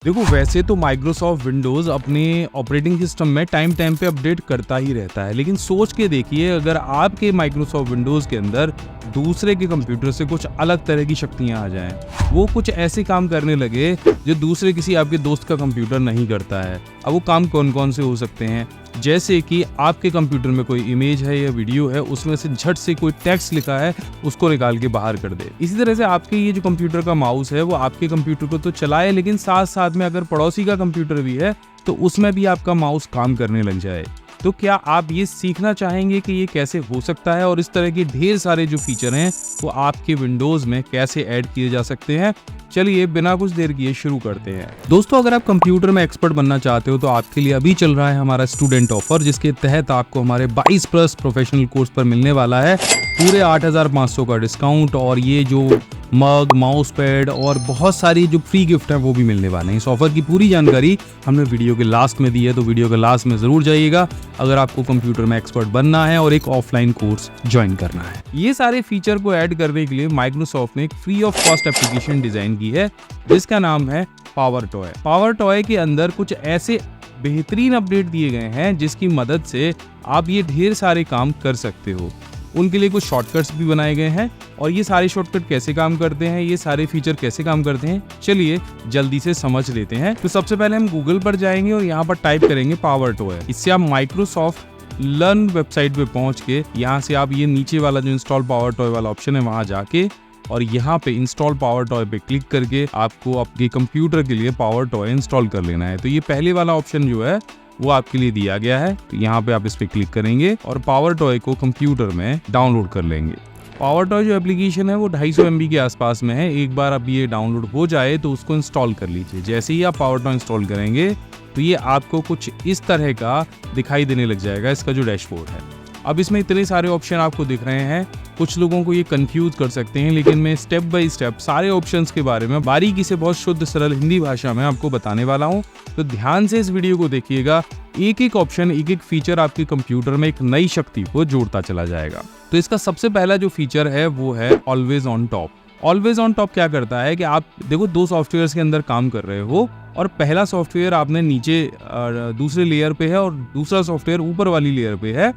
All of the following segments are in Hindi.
देखो, वैसे तो माइक्रोसॉफ्ट विंडोज़ अपने ऑपरेटिंग सिस्टम में टाइम टाइम पे अपडेट करता ही रहता है, लेकिन सोच के देखिए, अगर आपके माइक्रोसॉफ्ट विंडोज़ के अंदर दूसरे के कंप्यूटर से कुछ अलग तरह की शक्तियाँ आ जाएं, वो कुछ ऐसे काम करने लगे जो दूसरे किसी आपके दोस्त का कंप्यूटर नहीं करता है। अब वो काम कौन कौन से हो सकते हैं? जैसे कि आपके कंप्यूटर में कोई इमेज है या वीडियो है, उसमें से झट से कोई टेक्स्ट लिखा है, उसको निकाल के बाहर कर दे। इसी तरह से आपके ये जो कंप्यूटर का माउस है, वो आपके कंप्यूटर को तो चलाए, लेकिन साथ साथ में अगर पड़ोसी का कंप्यूटर भी है तो उसमें भी आपका माउस काम करने लग जाए। तो क्या आप ये सीखना चाहेंगे कि ये कैसे हो सकता है और इस तरह के ढेर सारे जो फीचर हैं वो आपके विंडोज़ में कैसे ऐड किए जा सकते हैं? चलिए बिना कुछ देर किए शुरू करते हैं। दोस्तों, अगर आप कंप्यूटर में एक्सपर्ट बनना चाहते हो तो आपके लिए अभी चल रहा है हमारा स्टूडेंट ऑफर, जिसके तहत आपको हमारे 22 प्लस प्रोफेशनल कोर्स पर मिलने वाला है पूरे 8,500 का डिस्काउंट, और ये जो मग, माउस पैड और बहुत सारी जो फ्री गिफ्ट हैं वो भी मिलने वाले हैं। इस ऑफर की पूरी जानकारी हमने वीडियो के लास्ट में दी है, तो वीडियो के लास्ट में ज़रूर जाइएगा अगर आपको कंप्यूटर में एक्सपर्ट बनना है और एक ऑफलाइन कोर्स ज्वाइन करना है। ये सारे फीचर को ऐड करने के लिए माइक्रोसॉफ्ट ने एक free of cost application design की है, जिसका नाम है पावर टॉय। पावर टॉय के अंदर कुछ ऐसे बेहतरीन अपडेट दिए गए हैं जिसकी मदद से आप ये ढेर सारे काम कर सकते हो। उनके लिए कुछ शॉर्टकट्स भी बनाए गए हैं, और ये सारे शॉर्टकट कैसे काम करते हैं, ये सारे फीचर कैसे काम करते हैं, चलिए जल्दी से समझ लेते हैं। तो सबसे पहले हम गूगल पर जाएंगे और यहाँ पर टाइप करेंगे पावर टॉय। इससे आप माइक्रोसॉफ्ट लर्न वेबसाइट पे पहुंच के यहाँ से आप ये नीचे वाला जो इंस्टॉल पावर टॉय वाला ऑप्शन है वहां जाके और यहाँ पे इंस्टॉल पावर टॉय पे क्लिक करके आपको आपके कंप्यूटर के लिए पावर टॉय इंस्टॉल कर लेना है। तो ये पहले वाला ऑप्शन जो है वो आपके लिए दिया गया है, तो यहाँ पे आप इस पे क्लिक करेंगे और पावर टॉय को कंप्यूटर में डाउनलोड कर लेंगे। पावर टॉय जो एप्लीकेशन है वो 250 MB के आसपास में है। एक बार अब ये डाउनलोड हो जाए तो उसको इंस्टॉल कर लीजिए। जैसे ही आप पावर टॉय इंस्टॉल करेंगे तो ये आपको कुछ इस तरह का दिखाई देने लग जाएगा, इसका जो डैशबोर्ड है। अब इसमें इतने सारे ऑप्शन आपको दिख रहे हैं, कुछ लोगों को ये कंफ्यूज कर सकते हैं, लेकिन मैं स्टेप बाय स्टेप सारे ऑप्शंस के बारे में बारीकी से बहुत शुद्ध सरल हिंदी भाषा में आपको बताने वाला हूं। तो ध्यान से इस वीडियो को देखिएगा। एक एक ऑप्शन, एक एक फीचर आपके कंप्यूटर में एक नई शक्ति को जोड़ता चला जाएगा। तो इसका सबसे पहला जो फीचर है वो है always on top. Always on top क्या करता है कि आप देखो दो सॉफ्टवेयर के अंदर काम कर रहे हो, और पहला सॉफ्टवेयर आपने नीचे दूसरे लेयर पे है और दूसरा सॉफ्टवेयर ऊपर वाली लेयर पे है,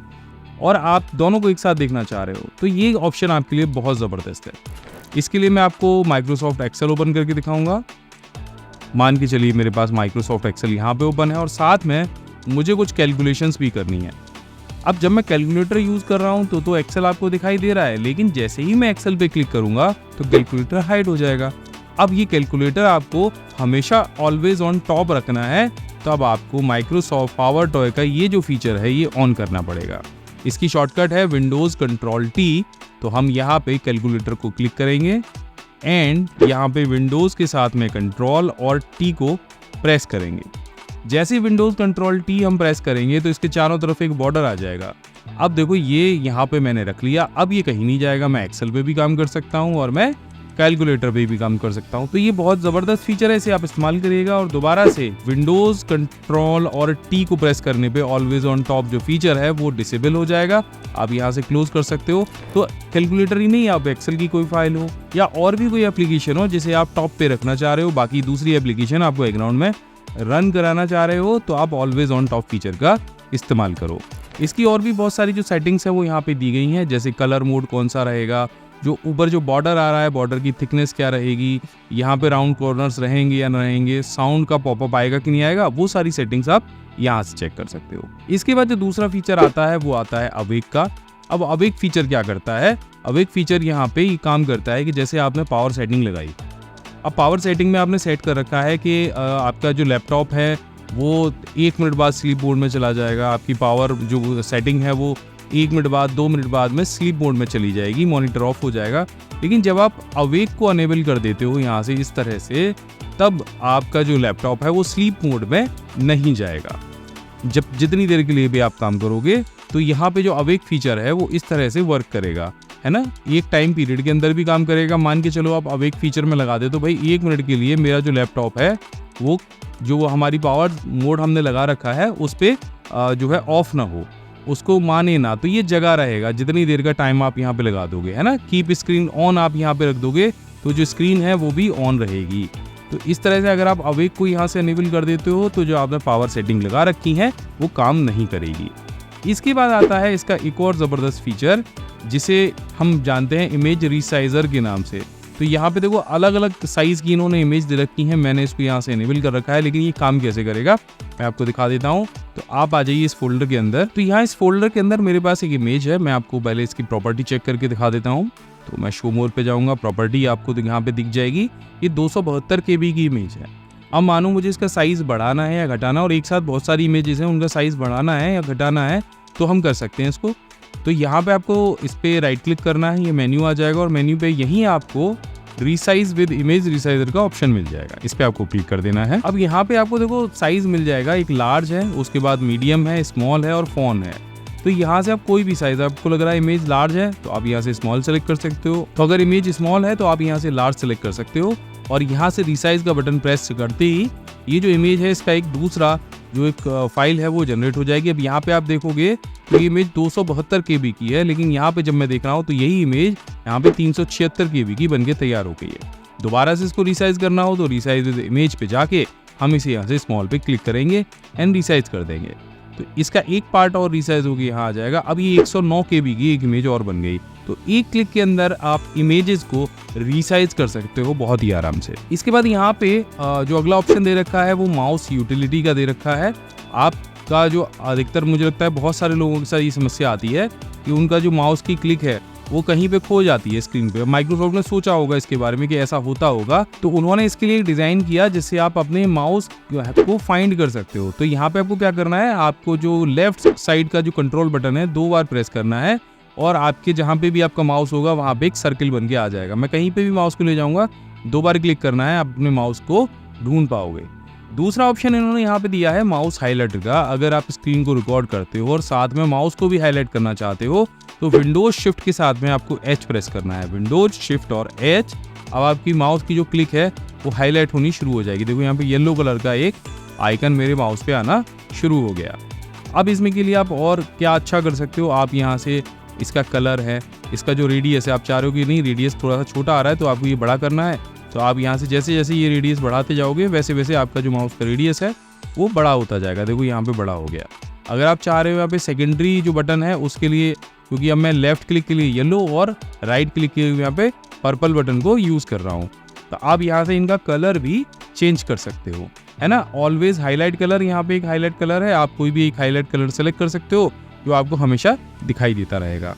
और आप दोनों को एक साथ देखना चाह रहे हो, तो ये ऑप्शन आपके लिए बहुत ज़बरदस्त है। इसके लिए मैं आपको माइक्रोसॉफ्ट एक्सेल ओपन करके दिखाऊंगा। मान के चलिए मेरे पास माइक्रोसॉफ्ट एक्सेल यहाँ पे ओपन है, और साथ में मुझे कुछ कैलकुलेशंस भी करनी है। अब जब मैं कैलकुलेटर यूज़ कर रहा हूँ तो एक्सेल आपको दिखाई दे रहा है, लेकिन जैसे ही मैं एक्सेल पे क्लिक करूँगा तो कैलकुलेटर हाइड हो जाएगा। अब ये कैलकुलेटर आपको हमेशा ऑलवेज ऑन टॉप रखना है, तो अब आपको माइक्रोसॉफ्ट पावर टॉय का ये जो फीचर है ये ऑन करना पड़ेगा। इसकी शॉर्टकट है विंडोज़ कंट्रोल टी। तो हम यहाँ पे कैलकुलेटर को क्लिक करेंगे एंड यहाँ पे विंडोज़ के साथ में कंट्रोल और टी को प्रेस करेंगे। जैसे विंडोज़ कंट्रोल टी हम प्रेस करेंगे तो इसके चारों तरफ एक बॉर्डर आ जाएगा। अब देखो ये यहाँ पे मैंने रख लिया, अब ये कहीं नहीं जाएगा। मैं एक्सेल पे भी काम कर सकता हूँ और मैं कैलकुलेटर पे भी काम कर सकता हूँ। तो ये बहुत ज़बरदस्त फीचर है, इसे आप इस्तेमाल करिएगा। और दोबारा से विंडोज़ कंट्रोल और टी को प्रेस करने पे ऑलवेज ऑन टॉप जो फीचर है वो डिसेबल हो जाएगा। आप यहाँ से क्लोज कर सकते हो। तो कैलकुलेटर ही नहीं, आप एक्सेल की कोई फाइल हो या और भी कोई एप्लीकेशन हो जिसे आप टॉप पे रखना चाह रहे हो, बाकी दूसरी एप्लीकेशन आपको बैकग्राउंड में रन कराना चाह रहे हो, तो आप ऑलवेज ऑन टॉप फीचर का इस्तेमाल करो। इसकी और भी बहुत सारी जो सेटिंग्स है वो यहाँ पे दी गई हैं, जैसे कलर मोड कौन सा रहेगा, जो ऊपर जो बॉर्डर आ रहा है बॉर्डर की थिकनेस क्या रहेगी, यहाँ पे राउंड कॉर्नर्स रहेंगे या न रहेंगे, साउंड का पॉपअप आएगा कि नहीं आएगा, वो सारी सेटिंग्स आप यहाँ से चेक कर सकते हो। इसके बाद जो दूसरा फीचर आता है वो आता है अवेक का। अब अवेक फीचर क्या करता है? अवेक फीचर यहाँ पे ये काम करता है कि जैसे आपने पावर सेटिंग लगाई, अब पावर सेटिंग में आपने सेट कर रखा है कि आपका जो लैपटॉप है वो 1 मिनट बाद स्लीप मोड में चला जाएगा। आपकी पावर जो सेटिंग है वो 1 मिनट बाद 2 मिनट बाद में स्लीप मोड में चली जाएगी, मॉनिटर ऑफ हो जाएगा। लेकिन जब आप अवेक को अनेबल कर देते हो यहाँ से इस तरह से, तब आपका जो लैपटॉप है वो स्लीप मोड में नहीं जाएगा। जब जितनी देर के लिए भी आप काम करोगे तो यहाँ पे जो अवेक फीचर है वो इस तरह से वर्क करेगा, है ना। एक टाइम पीरियड के अंदर भी काम करेगा। मान के चलो आप अवेक फीचर में लगा दे तो भाई 1 मिनट के लिए मेरा जो लैपटॉप है वो जो हमारी पावर मोड हमने लगा रखा है उस पर जो है ऑफ ना हो, उसको माने ना, तो ये जगा रहेगा जितनी देर का टाइम आप यहाँ पे लगा दोगे, है ना। कीप स्क्रीन ऑन आप यहाँ पे रख दोगे तो जो स्क्रीन है वो भी ऑन रहेगी। तो इस तरह से अगर आप अवेक को यहाँ से इनेबल कर देते हो तो जो आपने पावर सेटिंग लगा रखी है वो काम नहीं करेगी। इसके बाद आता है इसका एक और ज़बरदस्त फीचर जिसे हम जानते हैं इमेज रीसाइजर के नाम से। तो यहाँ पे देखो अलग अलग साइज़ की इन्होंने इमेज दे रखी है, मैंने इसको यहाँ से इनेबल कर रखा है, लेकिन ये काम कैसे करेगा मैं आपको दिखा देता हूँ। तो आप आ जाइए इस फोल्डर के अंदर। तो यहाँ इस फोल्डर के अंदर मेरे पास एक इमेज है, मैं आपको पहले इसकी प्रॉपर्टी चेक करके दिखा देता हूँ। तो मैं शो मोर पे जाऊँगा, प्रॉपर्टी आपको यहाँ पे दिख जाएगी, ये 272 KB की इमेज है। अब मानो मुझे इसका साइज़ बढ़ाना है या घटाना, और एक साथ बहुत सारी इमेजेस हैं उनका साइज़ बढ़ाना है या घटाना है तो हम कर सकते हैं इसको। तो यहाँ पे आपको इस पर राइट क्लिक करना है, ये मेन्यू आ जाएगा और मेन्यू पे यहीं आपको रीसाइज विद इमेज रीसाइजर का ऑप्शन मिल जाएगा, इस पे आपको क्लिक कर देना है। अब यहाँ पे आपको देखो साइज मिल जाएगा, एक लार्ज है, उसके बाद मीडियम है, स्मॉल है और फोन है। तो यहाँ से आप कोई भी साइज, आपको लग रहा है इमेज लार्ज है तो आप यहाँ से स्मॉल सेलेक्ट कर सकते हो, तो अगर इमेज स्मॉल है तो आप यहाँ से लार्ज सेलेक्ट कर सकते हो। और यहाँ से रीसाइज का बटन प्रेस करते ही ये जो इमेज है इसका एक दूसरा जो एक फाइल है वो जनरेट हो जाएगी। अब यहाँ पे आप देखोगे तो ये इमेज 272 KB की है, लेकिन यहाँ पे जब मैं देख रहा हूँ तो यही इमेज यहाँ पे 376 KB की बनके तैयार हो गई है। दोबारा से इसको रिसाइज करना हो तो रिसाइज विद इमेज पे जाके हम इसे यहाँ से स्मॉल पे क्लिक करेंगे एंड रिसाइज कर देंगे, तो इसका एक पार्ट और रिसाइज होकर यहाँ आ जाएगा। अब ये 109 KB की एक इमेज और बन गई। तो एक क्लिक के अंदर आप इमेजेस को रीसाइज कर सकते हो बहुत ही आराम से। इसके बाद यहाँ पे जो अगला ऑप्शन दे रखा है वो माउस यूटिलिटी का दे रखा है। आपका जो अधिकतर मुझे लगता है बहुत सारे लोगों के साथ ये समस्या आती है कि उनका जो माउस की क्लिक है वो कहीं पे खो जाती है स्क्रीन पे। माइक्रोसॉफ्ट ने सोचा होगा इसके बारे में कि ऐसा होता होगा, तो उन्होंने इसके लिए डिज़ाइन किया जिससे आप अपने माउस को फाइंड कर सकते हो। तो यहाँ पे आपको क्या करना है, आपको जो लेफ्ट साइड का जो कंट्रोल बटन है 2 बार प्रेस करना है और आपके जहाँ पे भी आपका माउस होगा वहाँ पे एक सर्किल बन के आ जाएगा। मैं कहीं पे भी माउस को ले जाऊँगा 2 बार क्लिक करना है, आप अपने माउस को ढूंढ पाओगे। दूसरा ऑप्शन इन्होंने यहाँ पे दिया है माउस हाईलाइटर का। अगर आप स्क्रीन को रिकॉर्ड करते हो और साथ में माउस को भी हाईलाइट करना चाहते हो तो विंडोज शिफ्ट के साथ में आपको H प्रेस करना है, विंडोज शिफ्ट और H। अब आपकी माउस की जो क्लिक है वो हाईलाइट होनी शुरू हो जाएगी। देखो यहाँ पे येलो कलर का एक आइकन मेरे माउस पे आना शुरू हो गया। अब इसमें के लिए आप और क्या अच्छा कर सकते हो, आप यहाँ से इसका कलर है, इसका जो रेडियस है, आप चाह रहे हो कि नहीं रेडियस थोड़ा सा छोटा आ रहा है तो आपको ये बड़ा करना है, तो आप यहाँ से जैसे जैसे ये रेडियस बढ़ाते जाओगे वैसे वैसे आपका जो माउस का रेडियस है वो बड़ा होता जाएगा। देखो यहाँ पे बड़ा हो गया। अगर आप चाह रहे हो यहाँ पे सेकेंडरी जो बटन है उसके लिए, क्योंकि अब मैं लेफ्ट क्लिक के लिए येलो और राइट क्लिक के लिए यहाँ पे पर्पल बटन को यूज़ कर रहा हूँ, तो आप यहाँ से इनका कलर भी चेंज कर सकते हो, है ना। ऑलवेज हाईलाइट कलर, यहाँ पे एक हाईलाइट कलर है, आप कोई भी एक हाईलाइट कलर सेलेक्ट कर सकते हो जो आपको हमेशा दिखाई देता रहेगा।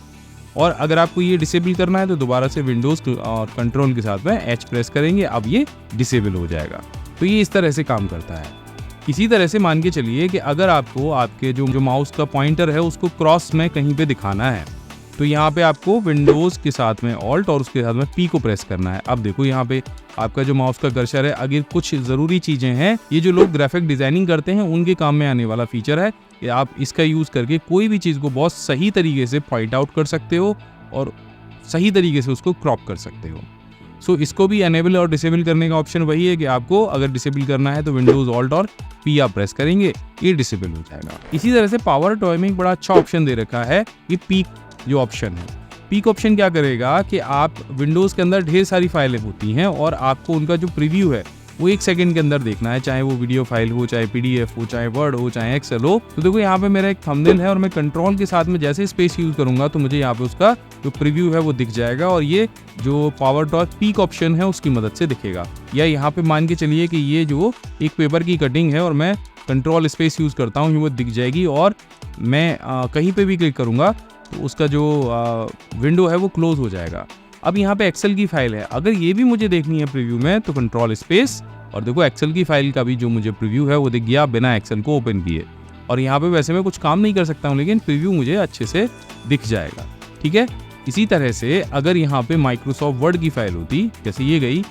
और अगर आपको ये डिसेबल करना है तो दोबारा से विंडोज और कंट्रोल के साथ में H प्रेस करेंगे, अब ये डिसेबल हो जाएगा। तो ये इस तरह से काम करता है। इसी तरह से मान के चलिए कि अगर आपको आपके जो माउस का पॉइंटर है उसको क्रॉस में कहीं पे दिखाना है तो यहाँ पे आपको विंडोज के साथ में ऑल्ट और उसके साथ में P को प्रेस करना है। अब देखो यहाँ पे आपका जो माउस का कर्सर है, अगर कुछ ज़रूरी चीज़ें हैं, ये जो लोग ग्राफिक डिज़ाइनिंग करते हैं उनके काम में आने वाला फीचर है कि आप इसका यूज़ करके कोई भी चीज़ को बहुत सही तरीके से पॉइंट आउट कर सकते हो और सही तरीके से उसको क्रॉप कर सकते हो। सो इसको भी एनेबल और डिसेबल करने का ऑप्शन वही है कि आपको अगर डिसेबल करना है तो विंडोज ऑल्ट और P आप प्रेस करेंगे, ये डिसेबल हो जाएगा। इसी तरह से पावर टॉय में एक बड़ा अच्छा ऑप्शन दे रखा है, ये पीक जो ऑप्शन है। पीक ऑप्शन क्या करेगा कि आप विंडोज के अंदर ढेर सारी फाइलें होती हैं और आपको उनका जो प्रीव्यू है वो 1 सेकंड के अंदर देखना है, चाहे वो वीडियो फाइल हो, चाहे PDF हो, चाहे वर्ड हो, चाहे एक्सेल हो। तो देखो यहाँ पे मेरा एक थंबनेल है और मैं कंट्रोल के साथ में जैसे स्पेस यूज करूंगा तो मुझे यहाँ पे उसका जो प्रीव्यू है वो दिख जाएगा और ये जो पावर टॉय पीक ऑप्शन है उसकी मदद से दिखेगा। या यहाँ पे मान के चलिए कि ये जो एक पेपर की कटिंग है और मैं कंट्रोल स्पेस यूज करता हूँ, वो दिख जाएगी और मैं कहीं पे भी क्लिक करूँगा तो उसका जो विंडो है वो क्लोज हो जाएगा। अब यहाँ पे एक्सेल की फाइल है, अगर ये भी मुझे देखनी है प्रीव्यू में तो कंट्रोल स्पेस और देखो एक्सेल की फाइल का भी जो मुझे प्रीव्यू है वो दिख गया बिना एक्सेल को ओपन किए। और यहाँ पे वैसे मैं कुछ काम नहीं कर सकता हूँ लेकिन प्रीव्यू मुझे अच्छे से दिख जाएगा, ठीक है। इसी तरह से अगर यहाँ पे माइक्रोसॉफ्ट वर्ड की फाइल होती, जैसे ये गई,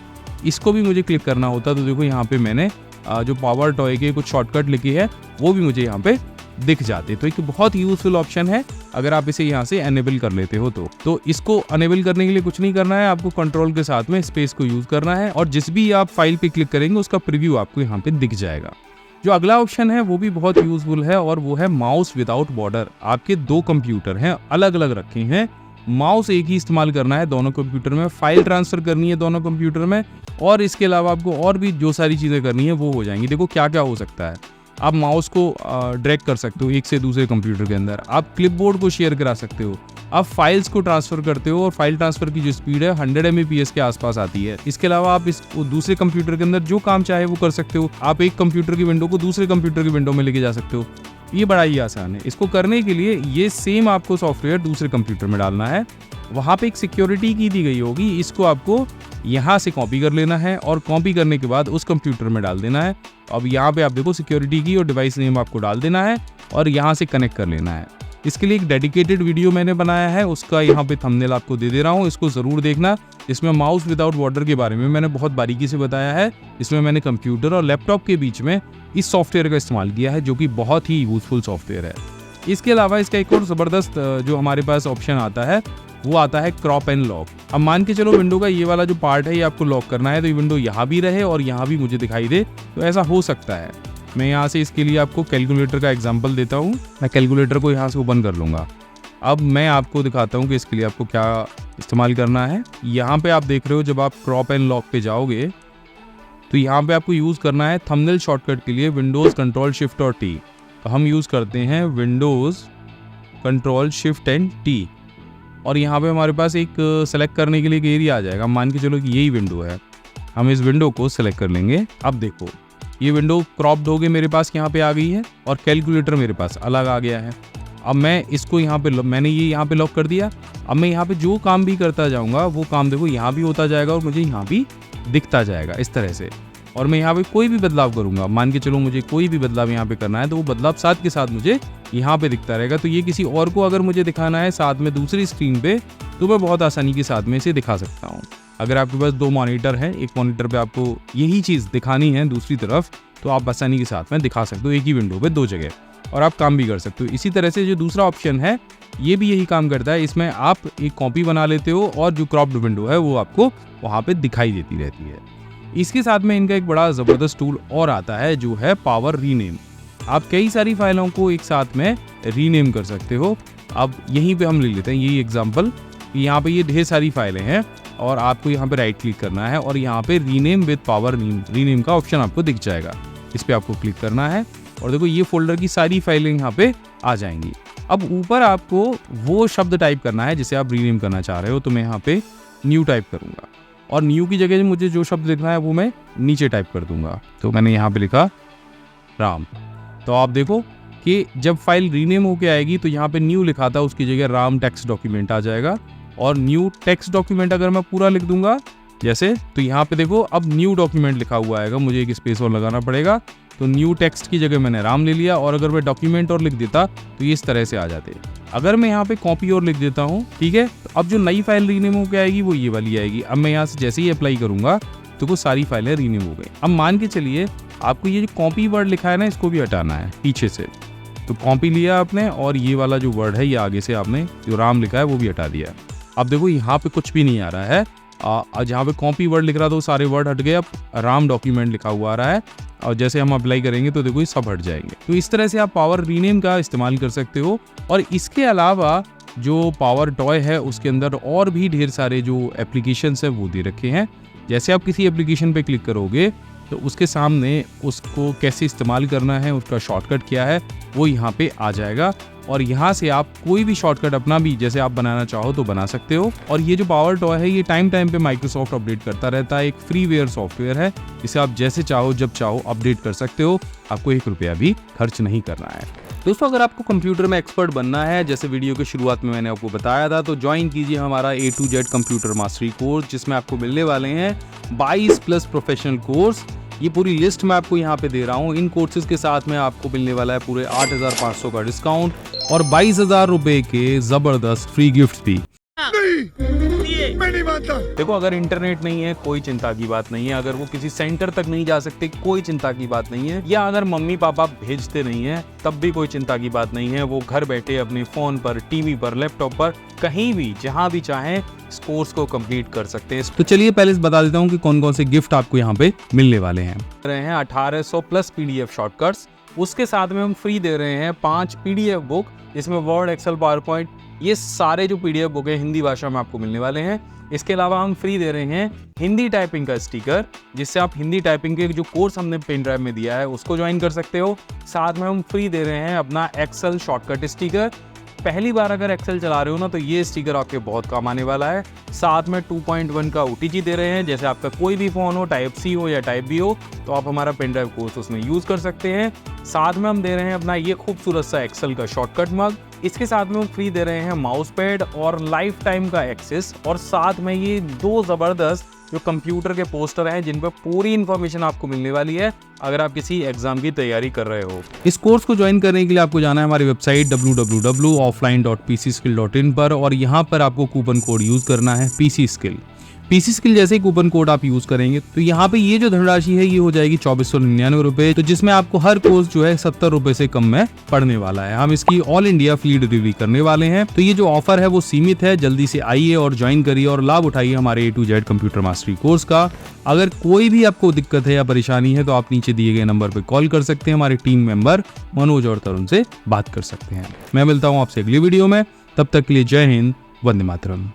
इसको भी मुझे क्लिक करना होता तो देखो यहाँ पे मैंने जो पावर टॉय के कुछ शॉर्टकट लिखे है वो भी मुझे यहाँ पे दिख जाते। तो एक बहुत यूजफुल ऑप्शन है अगर आप इसे यहाँ से एनेबल कर लेते हो तो इसको एनेबल करने के लिए कुछ नहीं करना है, आपको कंट्रोल के साथ में स्पेस को यूज करना है और जिस भी आप फाइल पे क्लिक करेंगे उसका प्रीव्यू आपको यहाँ पे दिख जाएगा। जो अगला ऑप्शन है वो भी बहुत यूजफुल है और वो है माउस विदाउट बॉर्डर। आपके 2 कंप्यूटर हैं, अलग अलग रखे हैं, माउस एक ही इस्तेमाल करना है दोनों कंप्यूटर में, फाइल ट्रांसफ़र करनी है दोनों कंप्यूटर में, और इसके अलावा आपको और भी जो सारी चीज़ें करनी है वो हो जाएंगी। देखो क्या क्या हो सकता है। आप माउस को ड्रैग कर सकते हो एक से दूसरे कंप्यूटर के अंदर, आप क्लिपबोर्ड को शेयर करा सकते हो, आप फाइल्स को ट्रांसफ़र करते हो और फाइल ट्रांसफ़र की जो स्पीड है 100 Mbps के आसपास आती है। इसके अलावा आप इस दूसरे कंप्यूटर के अंदर जो काम चाहे वो कर सकते हो। आप एक कंप्यूटर की विंडो को दूसरे कंप्यूटर की विंडो में लेके जा सकते हो। ये बड़ा ही आसान है। इसको करने के लिए ये सेम आपको सॉफ्टवेयर दूसरे कंप्यूटर में डालना है। वहाँ पे एक सिक्योरिटी की दी गई होगी, इसको आपको यहाँ से कॉपी कर लेना है और कॉपी करने के बाद उस कंप्यूटर में डाल देना है। अब यहाँ पे आप देखो सिक्योरिटी की और डिवाइस नेम आपको डाल देना है और यहाँ से कनेक्ट कर लेना है। इसके लिए एक डेडिकेटेड वीडियो मैंने बनाया है, उसका यहाँ पे थंबनेल आपको दे रहा हूँ, इसको ज़रूर देखना। इसमें माउस विदाउट बॉर्डर के बारे में मैंने बहुत बारीकी से बताया है। इसमें मैंने कंप्यूटर और लैपटॉप के बीच में इस सॉफ्टवेयर का इस्तेमाल किया है, जो कि बहुत ही यूजफुल सॉफ्टवेयर है। इसके अलावा इसका एक और ज़बरदस्त जो हमारे पास ऑप्शन आता है वो आता है क्रॉप एंड लॉक। अब मान के चलो विंडो का ये वाला जो पार्ट है ये आपको लॉक करना है, तो ये विंडो यहाँ भी रहे और यहाँ भी मुझे दिखाई दे, तो ऐसा हो सकता है। मैं यहाँ से इसके लिए आपको कैलकुलेटर का एग्जांपल देता हूँ। मैं कैलकुलेटर को यहाँ से ओपन कर लूँगा। अब मैं आपको दिखाता हूँ कि इसके लिए आपको क्या इस्तेमाल करना है। यहाँ पे आप देख रहे हो जब आप क्रॉप एंड लॉक पे जाओगे तो यहाँ पे आपको यूज़ करना है थंबनेल शॉर्टकट के लिए विंडोज़ कंट्रोल शिफ्ट और टी। तो हम यूज़ करते हैं Windows control shift and T, और यहाँ पे हमारे पास एक सेलेक्ट करने के लिए एक एरिया आ जाएगा। मान के चलो कि यही विंडो है, हम इस विंडो को सेलेक्ट कर लेंगे। अब देखो ये विंडो क्रॉप्ड हो गई मेरे पास यहाँ पे आ गई है और कैलकुलेटर मेरे पास अलग आ गया है। अब मैं इसको यहाँ पे मैंने ये यहाँ पे लॉक कर दिया। अब मैं यहाँ पे जो काम भी करता जाऊँगा वो काम देखो यहाँ भी होता जाएगा और मुझे यहाँ भी दिखता जाएगा इस तरह से। और मैं यहाँ पे कोई भी बदलाव करूँगा, मान के चलो मुझे कोई भी बदलाव यहाँ पे करना है, तो वो बदलाव साथ के साथ मुझे यहाँ पे दिखता रहेगा। तो ये किसी और को अगर मुझे दिखाना है साथ में दूसरी स्क्रीन पे, तो मैं बहुत आसानी के साथ में इसे दिखा सकता हूँ। अगर आपके पास 2 मॉनिटर है, एक मॉनिटर पे आपको यही चीज़ दिखानी है दूसरी तरफ, तो आप आसानी के साथ में दिखा सकते हो एक ही विंडो पे 2 जगह, और आप काम भी कर सकते हो। इसी तरह से जो दूसरा ऑप्शन है ये भी यही काम करता है। इसमें आप एक कॉपी बना लेते हो और जो क्रॉप्ड विंडो है वो आपको वहाँ पे दिखाई देती रहती है। इसके साथ में इनका एक बड़ा ज़बरदस्त टूल और आता है जो है पावर रीनेम। आप कई सारी फाइलों को एक साथ में रीनेम कर सकते हो। अब यहीं पे हम ले लेते हैं यही एग्जांपल, यहाँ पे ये ढेर सारी फाइलें हैं और आपको यहाँ पे राइट क्लिक करना है और यहाँ पे रीनेम विद पावर रीनेम का ऑप्शन आपको दिख जाएगा। इस पर आपको क्लिक करना है और देखो ये फोल्डर की सारी फाइलें यहाँ पे आ जाएंगी। अब ऊपर आपको वो शब्द टाइप करना है जिसे आप रीनेम करना चाह रहे हो। तो मैं यहाँ पे न्यू टाइप करूँगा और न्यू की जगह मुझे जो शब्द लिखना है वो मैं नीचे टाइप कर दूंगा। तो मैंने यहाँ पे लिखा राम। तो आप देखो कि जब फाइल रीनेम होके आएगी तो यहाँ पे न्यू लिखा था उसकी जगह राम टेक्स्ट डॉक्यूमेंट आ जाएगा। और न्यू टेक्स्ट डॉक्यूमेंट अगर मैं पूरा लिख दूंगा जैसे, तो यहाँ पे देखो अब न्यू डॉक्यूमेंट लिखा हुआ आएगा, मुझे एक स्पेस और लगाना पड़ेगा। तो न्यू टेक्स्ट की जगह मैंने राम ले लिया, और अगर मैं डॉक्यूमेंट और लिख देता तो ये इस तरह से आ जाते। अगर मैं यहाँ पे कॉपी और लिख देता हूँ, ठीक है, तो अब जो नई फाइल रीनेम होकर आएगी वो ये वाली आएगी। अब मैं यहाँ से जैसे ही अप्लाई करूंगा तो वो सारी फाइलें रीनेम हो गई। अब मान के चलिए आपको ये जो कॉपी वर्ड लिखा है ना इसको भी हटाना है पीछे से। तो कॉपी लिया आपने और ये वाला जो वर्ड है ये आगे से आपने जो राम लिखा है वो भी हटा दिया। अब देखो यहाँ पे कुछ भी नहीं आ रहा है। जहाँ पे कॉपी वर्ड लिख रहा था वो सारे वर्ड हट गए, अब राम डॉक्यूमेंट लिखा हुआ आ रहा है। और जैसे हम अप्लाई करेंगे तो देखो ये सब हट जाएंगे। तो इस तरह से आप पावर रीनेम का इस्तेमाल कर सकते हो। और इसके अलावा जो पावर टॉय है उसके अंदर और भी ढेर सारे जो एप्लीकेशंस है वो दे रखे हैं। जैसे आप किसी एप्लीकेशन पे क्लिक करोगे तो उसके सामने उसको कैसे इस्तेमाल करना है, उसका शॉर्टकट क्या है, वो यहाँ पे आ जाएगा। और यहाँ से आप कोई भी शॉर्टकट अपना भी जैसे आप बनाना चाहो तो बना सकते हो। और ये जो पावर टॉय है ये टाइम पे माइक्रोसॉफ्ट अपडेट करता रहता है। एक फ्रीवेयर सॉफ्टवेयर है, इसे आप जैसे चाहो जब चाहो अपडेट कर सकते हो। आपको 1 रुपया भी खर्च नहीं करना है। दोस्तों अगर आपको कंप्यूटर में एक्सपर्ट बनना है, जैसे वीडियो के शुरुआत में मैंने आपको बताया था, तो ज्वाइन कीजिए हमारा A to Z computer mastery course, जिसमें आपको मिलने वाले हैं 22+ प्रोफेशनल कोर्स। ये पूरी लिस्ट मैं आपको यहाँ पे दे रहा हूँ। इन कोर्सेज के साथ में आपको मिलने वाला है पूरे 8,500 का डिस्काउंट और 22,000 रुपए के जबरदस्त फ्री गिफ्ट भी। मैं नहीं मानता। देखो अगर इंटरनेट नहीं है कोई चिंता की बात नहीं है, अगर वो किसी सेंटर तक नहीं जा सकते कोई चिंता की बात नहीं है, या अगर मम्मी पापा भेजते नहीं है तब भी कोई चिंता की बात नहीं है। वो घर बैठे अपने फोन पर, टीवी पर, लैपटॉप पर, कहीं भी जहां भी चाहें इस कोर्स को कंप्लीट कर सकते हैं। तो चलिए पहले बता देता हूँ कि कौन कौन से गिफ्ट आपको यहाँ पे मिलने वाले हैं। 1800+ PDF शॉर्टकट्स, उसके साथ में हम फ्री दे रहे हैं 5 PDF बुक, जिसमें वर्ड, एक्सेल, पावर पॉइंट ये सारे जो PDF बुक है हिंदी भाषा में आपको मिलने वाले हैं। इसके अलावा हम फ्री दे रहे हैं हिंदी टाइपिंग का स्टिकर, जिससे आप हिंदी टाइपिंग के जो कोर्स हमने पेन ड्राइव में दिया है उसको ज्वाइन कर सकते हो। साथ में हम फ्री दे रहे हैं अपना एक्सेल शॉर्टकट स्टिकर। पहली बार अगर एक्सेल चला रहे हो ना तो ये स्टिकर आपके बहुत काम आने वाला है। साथ में 2.1 का OTG दे रहे हैं, जैसे आपका कोई भी फ़ोन हो, टाइप C हो या टाइप B हो, तो आप हमारा पेन ड्राइव कोर्स उसमें यूज़ कर सकते हैं। साथ में हम दे रहे हैं अपना ये खूबसूरत सा एक्सेल का शॉर्टकट मग। इसके साथ में हम फ्री दे रहे हैं माउस पैड और लाइफ टाइम का एक्सेस, और साथ में ये 2 ज़बरदस्त जो कंप्यूटर के पोस्टर हैं जिन पर पूरी इन्फॉर्मेशन आपको मिलने वाली है अगर आप किसी एग्जाम की तैयारी कर रहे हो। इस कोर्स को ज्वाइन करने के लिए आपको जाना है हमारी वेबसाइट www.offline.pcskill.in पर, और यहाँ पर आपको कूपन कोड यूज़ करना है PC Skill। PC Skill जैसे ही कूपन कोड आप यूज़ करेंगे तो यहाँ पे ये जो धनराशि है ये हो जाएगी 2499 रुपये, तो जिसमें आपको हर कोर्स जो है 70 रुपये से कम में पड़ने वाला है। हम इसकी ऑल इंडिया फ्री डिलीवरी करने वाले हैं, तो ये जो ऑफर है वो सीमित है। जल्दी से आइए और ज्वाइन करिए और लाभ उठाइए हमारे A to Z computer mastery course का। अगर कोई भी आपको दिक्कत है या परेशानी है तो आप नीचे दिए गए नंबर पर कॉल कर सकते हैं, हमारे टीम मेंबर मनोज और तरुण से बात कर सकते हैं। मैं मिलता हूँ आपसे अगली वीडियो में, तब तक के लिए जय हिंद, वंदे मातरम।